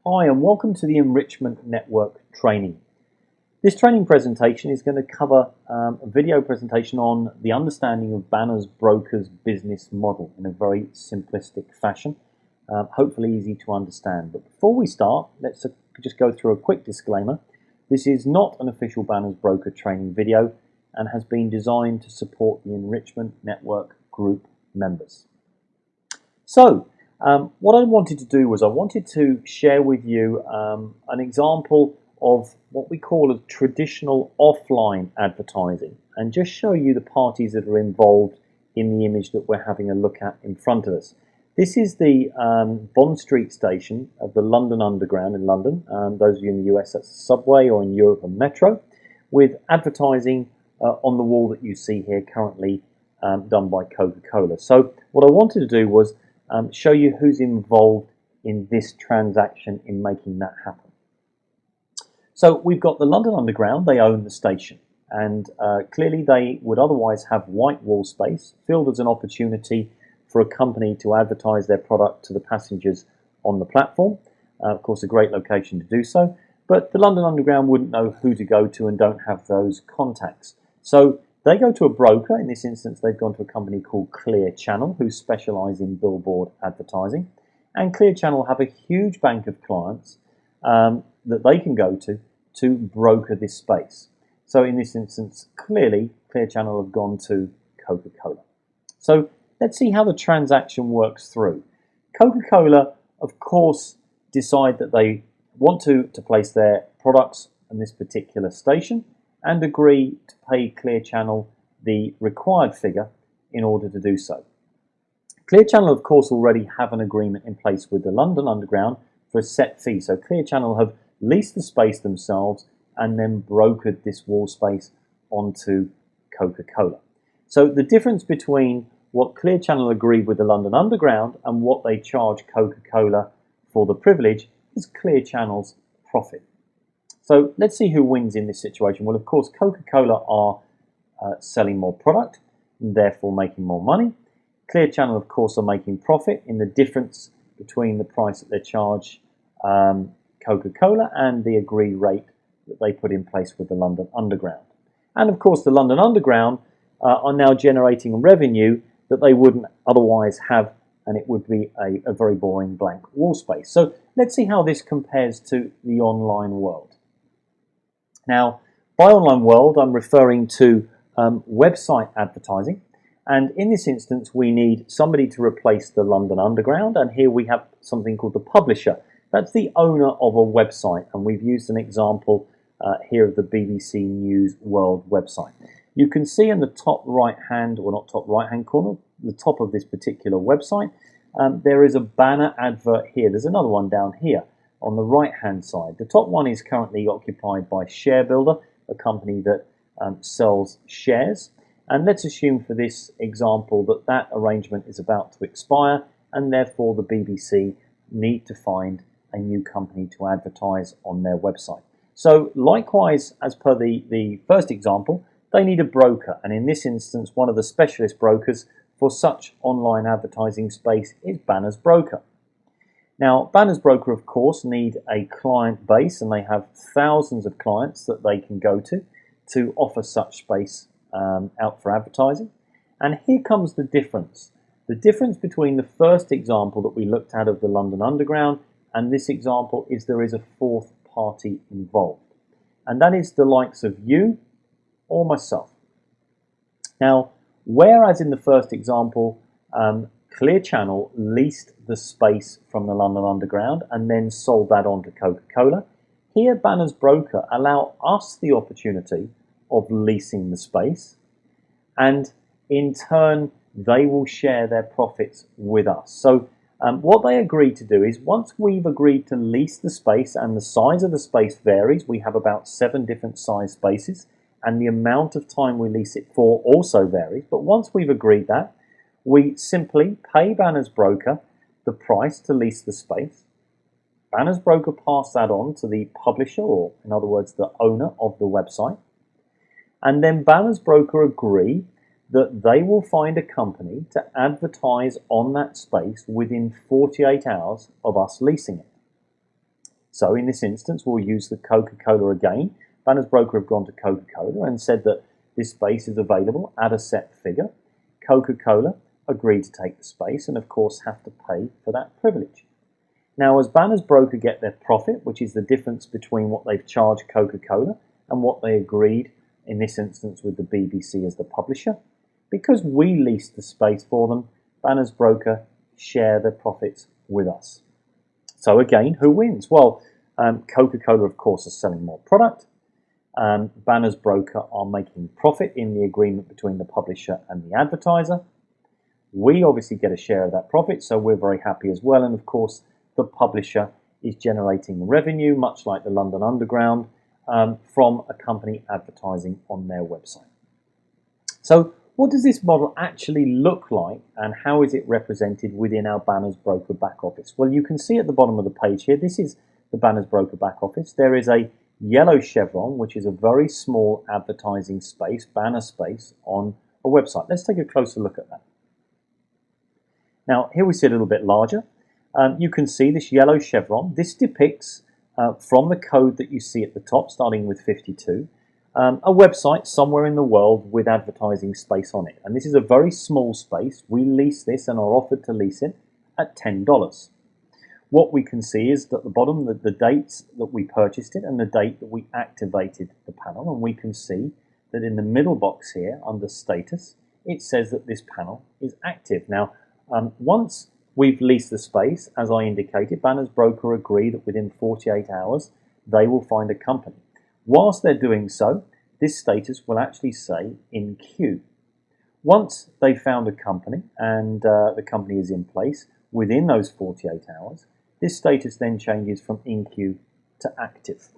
Hi and welcome to the Enrichment Network training. This training presentation is going to cover a video presentation on the understanding of Banners Broker's business model in a very simplistic fashion, hopefully easy to understand. But before we start, let's just go through a quick disclaimer. This is not an official Banners Broker training video and has been designed to support the Enrichment Network group members. So, what I wanted to do was I wanted to share with you an example of what we call a traditional offline advertising and just show you the parties that are involved in the image that we're having a look at in front of us. This is the Bond Street station of the London Underground in London. Those of you in the US, that's the subway, or in Europe, a metro, with advertising on the wall that you see here currently done by Coca-Cola. So what I wanted to do was show you who's involved in this transaction in making that happen. So we've got the London Underground, they own the station, and clearly they would otherwise have white wall space filled as an opportunity for a company to advertise their product to the passengers on the platform. Of course, a great location to do so, but the London Underground wouldn't know who to go to and don't have those contacts. So they go to a broker. In this instance, they've gone to a company called Clear Channel, who specialise in billboard advertising. And Clear Channel have a huge bank of clients that they can go to broker this space. So in this instance, clearly, Clear Channel have gone to Coca-Cola. So let's see how the transaction works through. Coca-Cola, of course, decide that they want to place their products on this particular station and agree to pay Clear Channel the required figure in order to do so. Clear Channel, of course, already have an agreement in place with the London Underground for a set fee. So Clear Channel have leased the space themselves and then brokered this wall space onto Coca-Cola. So the difference between what Clear Channel agreed with the London Underground and what they charge Coca-Cola for the privilege is Clear Channel's profit. So let's see who wins in this situation. Well, of course, Coca-Cola are selling more product and therefore making more money. Clear Channel, of course, are making profit in the difference between the price that they charge Coca-Cola and the agreed rate that they put in place with the London Underground. And of course, the London Underground are now generating revenue that they wouldn't otherwise have, and it would be a very boring blank wall space. So let's see how this compares to the online world. Now, by online world, I'm referring to website advertising. And in this instance, we need somebody to replace the London Underground. And here we have something called the publisher. That's the owner of a website. And we've used an example here of the BBC News World website. You can see in the top right-hand, or not top right-hand corner, the top of this particular website, there is a banner advert here. There's another one down here on the right-hand side. The top one is currently occupied by ShareBuilder, a company that sells shares. And let's assume for this example that that arrangement is about to expire, and therefore the BBC need to find a new company to advertise on their website. So likewise, as per the first example, they need a broker. And in this instance, one of the specialist brokers for such online advertising space is Banners Broker. Now, Banners Broker, of course, need a client base, and they have thousands of clients that they can go to offer such space out for advertising. And here comes the difference. The difference between the first example that we looked at of the London Underground and this example is there is a fourth party involved. And that is the likes of you or myself. Now, whereas in the first example, Clear Channel leased the space from the London Underground and then sold that on to Coca-Cola, here Banners Broker allow us the opportunity of leasing the space, and in turn they will share their profits with us. So what they agree to do is, once we've agreed to lease the space, and the size of the space varies, we have about 7 different size spaces, and the amount of time we lease it for also varies, but once we've agreed that, we simply pay Banners Broker the price to lease the space. Banners Broker pass that on to the publisher, or in other words, the owner of the website. And then Banners Broker agree that they will find a company to advertise on that space within 48 hours of us leasing it. So in this instance, we'll use the Coca-Cola again. Banners Broker have gone to Coca-Cola and said that this space is available at a set figure. Coca-Cola agreed to take the space and of course have to pay for that privilege. Now as Banners Broker get their profit, which is the difference between what they've charged Coca-Cola and what they agreed in this instance with the BBC as the publisher, because we leased the space for them, Banners Broker share their profits with us. So again, who wins? Well, Coca-Cola of course are selling more product. Banners Broker are making profit in the agreement between the publisher and the advertiser. We obviously get a share of that profit, so we're very happy as well. And of course, the publisher is generating revenue, much like the London Underground, from a company advertising on their website. So what does this model actually look like and how is it represented within our Banners Broker back office? Well, you can see at the bottom of the page here, this is the Banners Broker back office. There is a yellow chevron, which is a very small advertising space, banner space on a website. Let's take a closer look at that. Now, here we see a little bit larger. You can see this yellow chevron. This depicts, from the code that you see at the top, starting with 52, a website somewhere in the world with advertising space on it. And this is a very small space. We lease this and are offered to lease it at $10. What we can see is at the bottom the dates that we purchased it and the date that we activated the panel. And we can see that in the middle box here under status, it says that this panel is active. Now, once we've leased the space, as I indicated, Banners Broker agree that within 48 hours, they will find a company. Whilst they're doing so, this status will actually say in queue. Once they've found a company and the company is in place within those 48 hours, this status then changes from in queue to active.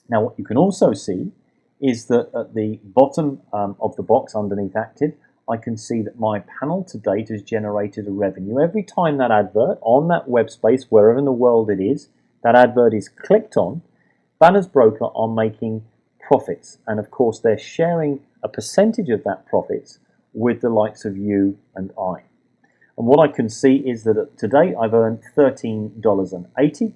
Now what you can also see is that at the bottom of the box underneath active, I can see that my panel to date has generated a revenue. Every time that advert on that web space, wherever in the world it is, that advert is clicked on, Banners Broker are making profits. And of course, they're sharing a percentage of that profits with the likes of you and I. And what I can see is that to date, I've earned $13.80.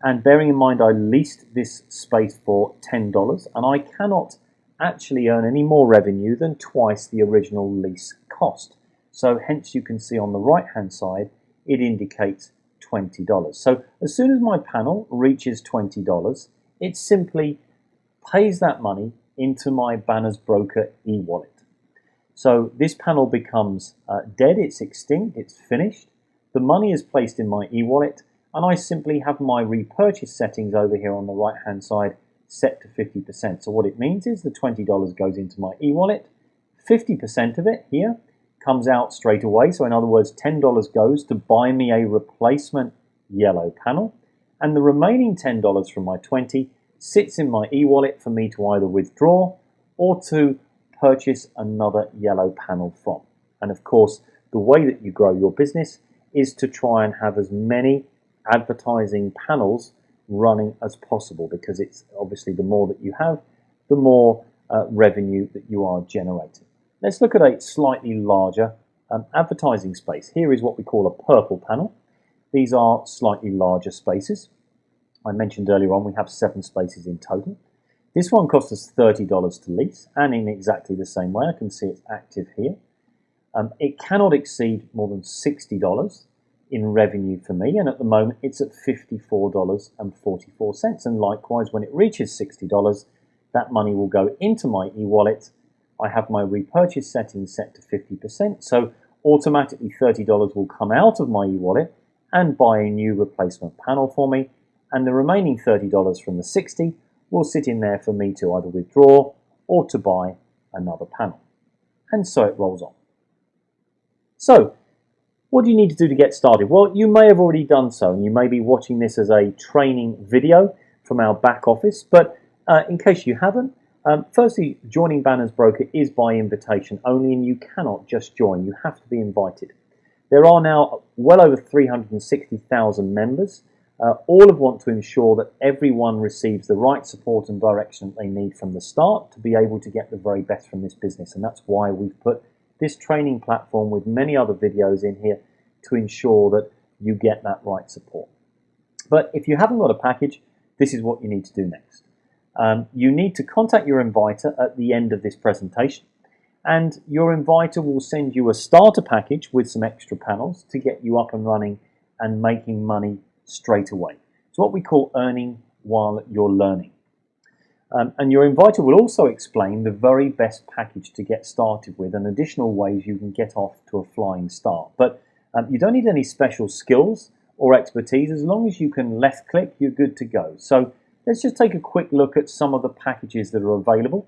And bearing in mind, I leased this space for $10, and I cannot actually earn any more revenue than twice the original lease cost. So hence you can see on the right hand side it indicates $20. So as soon as my panel reaches $20, it simply pays that money into my Banners Broker e-wallet. So this panel becomes dead, it's extinct, it's finished. The money is placed in my e-wallet and I simply have my repurchase settings over here on the right hand side set to 50%. So what it means is the $20 goes into my e-wallet, 50% of it here comes out straight away. So in other words, $10 goes to buy me a replacement yellow panel, and the remaining $10 from my 20 sits in my e-wallet for me to either withdraw or to purchase another yellow panel from. And of course, the way that you grow your business is to try and have as many advertising panels running as possible, because it's obviously the more that you have, the more revenue that you are generating. Let's look at a slightly larger advertising space. Here is what we call a purple panel. These are slightly larger spaces. I mentioned earlier on we have 7 spaces in total. This one cost us $30 to lease, and in exactly the same way, I can see it's active here. It cannot exceed more than $60 in revenue for me, and at the moment it's at $54.44. And likewise, when it reaches $60, that money will go into my e-wallet. I have my repurchase settings set to 50%, so automatically $30 will come out of my e-wallet and buy a new replacement panel for me, and the remaining $30 from the 60 will sit in there for me to either withdraw or to buy another panel. And so it rolls on. So, what do you need to do to get started? Well, you may have already done so, and you may be watching this as a training video from our back office, but in case you haven't, firstly, joining Banners Broker is by invitation only, and you cannot just join, you have to be invited. There are now well over 360,000 members. All want to ensure that everyone receives the right support and direction that they need from the start to be able to get the very best from this business, and that's why we've put this training platform with many other videos in here to ensure that you get that right support. But if you haven't got a package, this is what you need to do next. You need to contact your inviter at the end of this presentation, and your inviter will send you a starter package with some extra panels to get you up and running and making money straight away. It's what we call earning while you're learning. And your inviter will also explain the very best package to get started with and additional ways you can get off to a flying start. But you don't need any special skills or expertise. As long as you can left click, you're good to go. So let's just take a quick look at some of the packages that are available.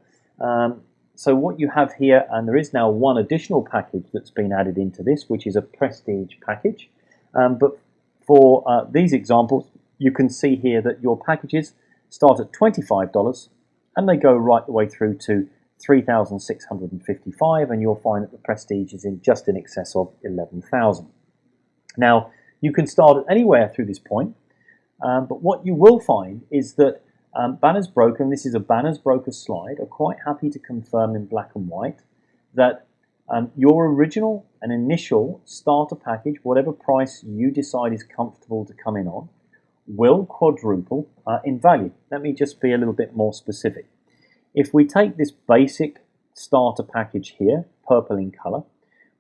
So what you have here, and there is now one additional package that's been added into this, which is a Prestige package. But for these examples, you can see here that your packages start at $25 and they go right the way through to $3,655, and you'll find that the Prestige is just in excess of $11,000. Now, you can start at anywhere through this point, but what you will find is that Banners Broker, and this is a Banners Broker slide, are quite happy to confirm in black and white that your original and initial starter package, whatever price you decide is comfortable to come in on, will quadruple in value. Let me just be a little bit more specific. If we take this basic starter package here, purple in color,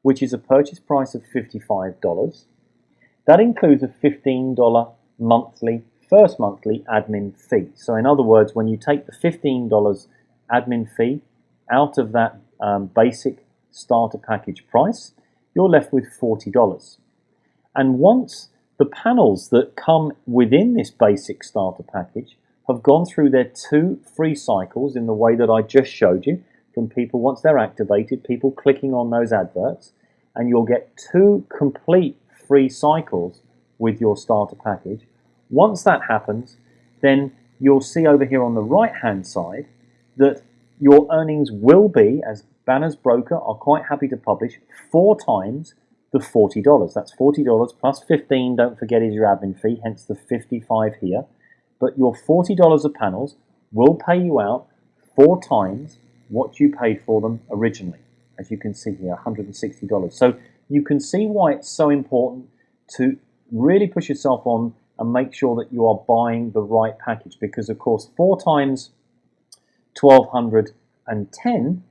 which is a purchase price of $55, that includes a $15 first monthly admin fee. So in other words, when you take the $15 admin fee out of that basic starter package price, you're left with $40. And once the panels that come within this basic starter package have gone through their 2 free cycles in the way that I just showed you, from people, once they're activated, people clicking on those adverts, and you'll get 2 complete free cycles with your starter package. Once that happens, then you'll see over here on the right hand side that your earnings will be, as Banners Broker are quite happy to publish, 4 times the $40. That's $40 plus 15, don't forget, is your admin fee, hence the 55 here. But your $40 of panels will pay you out 4 times what you paid for them originally. As you can see here, $160. So you can see why it's so important to really push yourself on and make sure that you are buying the right package, because of course 4 times 1210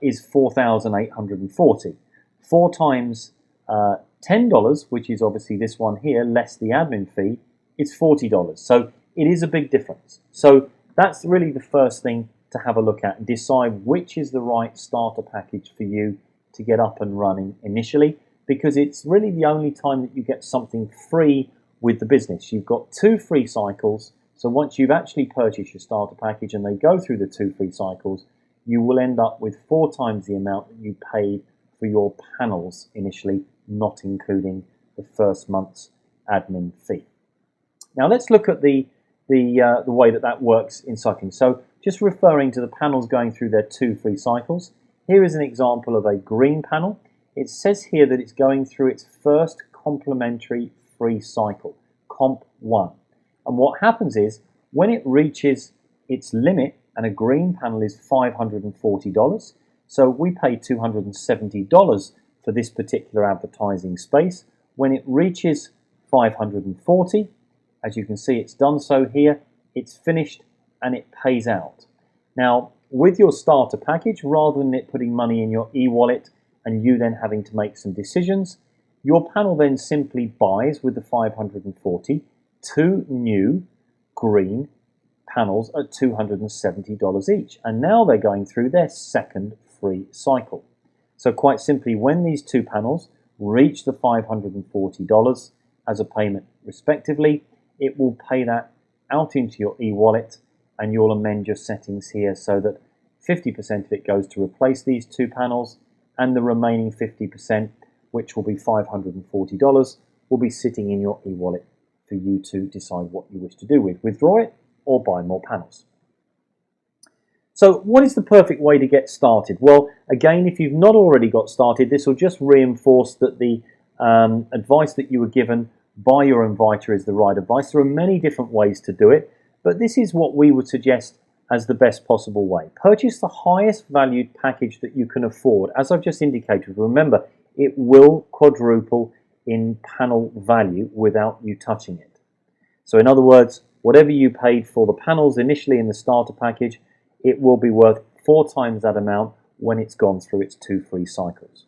is 4,840. 4 times $10, which is obviously this one here, less the admin fee, it's $40. So it is a big difference. So that's really the first thing to have a look at and decide which is the right starter package for you to get up and running initially, because it's really the only time that you get something free with the business. You've got 2 free cycles, so once you've actually purchased your starter package and they go through the 2 free cycles, you will end up with 4 times the amount that you paid for your panels initially, not including the first month's admin fee. Now let's look at the way that works in cycling. So just referring to the panels going through their 2 free cycles, here is an example of a green panel. It says here that it's going through its first complementary free cycle, Comp 1. And what happens is, when it reaches its limit, and a green panel is $540, so we pay $270 for this particular advertising space. When it reaches 540, as you can see, it's done so here, it's finished and it pays out. Now, with your starter package, rather than it putting money in your e-wallet and you then having to make some decisions, your panel then simply buys with the 540 2 new green panels at $270 each. And now they're going through their second free cycle. So quite simply, when these 2 panels reach the $540 as a payment respectively, it will pay that out into your e-wallet, and you'll amend your settings here so that 50% of it goes to replace these 2 panels, and the remaining 50%, which will be $540, will be sitting in your e-wallet for you to decide what you wish to do with. Withdraw it or buy more panels. So what is the perfect way to get started? Well, again, if you've not already got started, this will just reinforce that the advice that you were given by your inviter is the right advice. There are many different ways to do it, but this is what we would suggest as the best possible way. Purchase the highest valued package that you can afford. As I've just indicated, remember, it will quadruple in panel value without you touching it. So in other words, whatever you paid for the panels initially in the starter package, it will be worth 4 times that amount when it's gone through its 2 free cycles.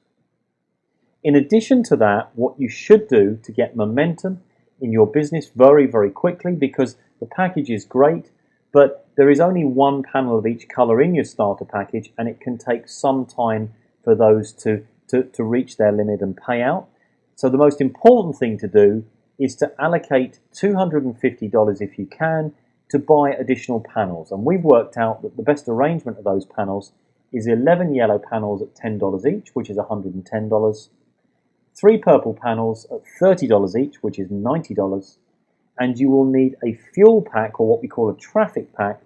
In addition to that, what you should do to get momentum in your business very, very quickly, because the package is great, but there is only 1 panel of each color in your starter package, and it can take some time for those to reach their limit and pay out. So the most important thing to do is to allocate $250 if you can to buy additional panels. And we've worked out that the best arrangement of those panels is 11 yellow panels at $10 each, which is $110, 3 purple panels at $30 each, which is $90, and you will need a fuel pack, or what we call a traffic pack,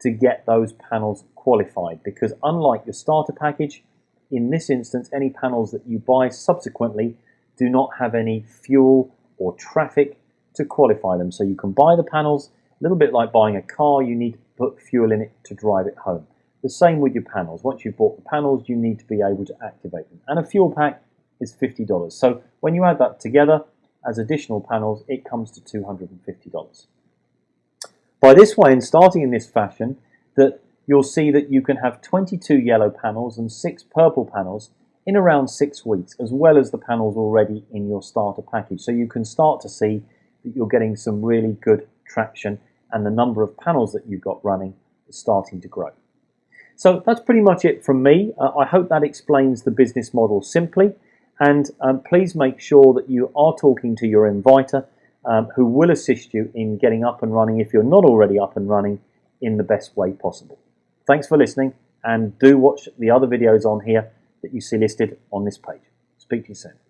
to get those panels qualified, because unlike your starter package, in this instance, any panels that you buy subsequently do not have any fuel or traffic to qualify them. So you can buy the panels, a little bit like buying a car, you need to put fuel in it to drive it home. The same with your panels. Once you've bought the panels, you need to be able to activate them. And a fuel pack is $50. So when you add that together as additional panels, it comes to $250. By this way, and starting in this fashion, that you'll see that you can have 22 yellow panels and 6 purple panels in around 6 weeks, as well as the panels already in your starter package. So you can start to see that you're getting some really good traction, and the number of panels that you've got running is starting to grow. So that's pretty much it from me. I hope that explains the business model simply, and please make sure that you are talking to your inviter who will assist you in getting up and running, if you're not already up and running, in the best way possible. Thanks for listening, and do watch the other videos on here that you see listed on this page. Speak to you soon.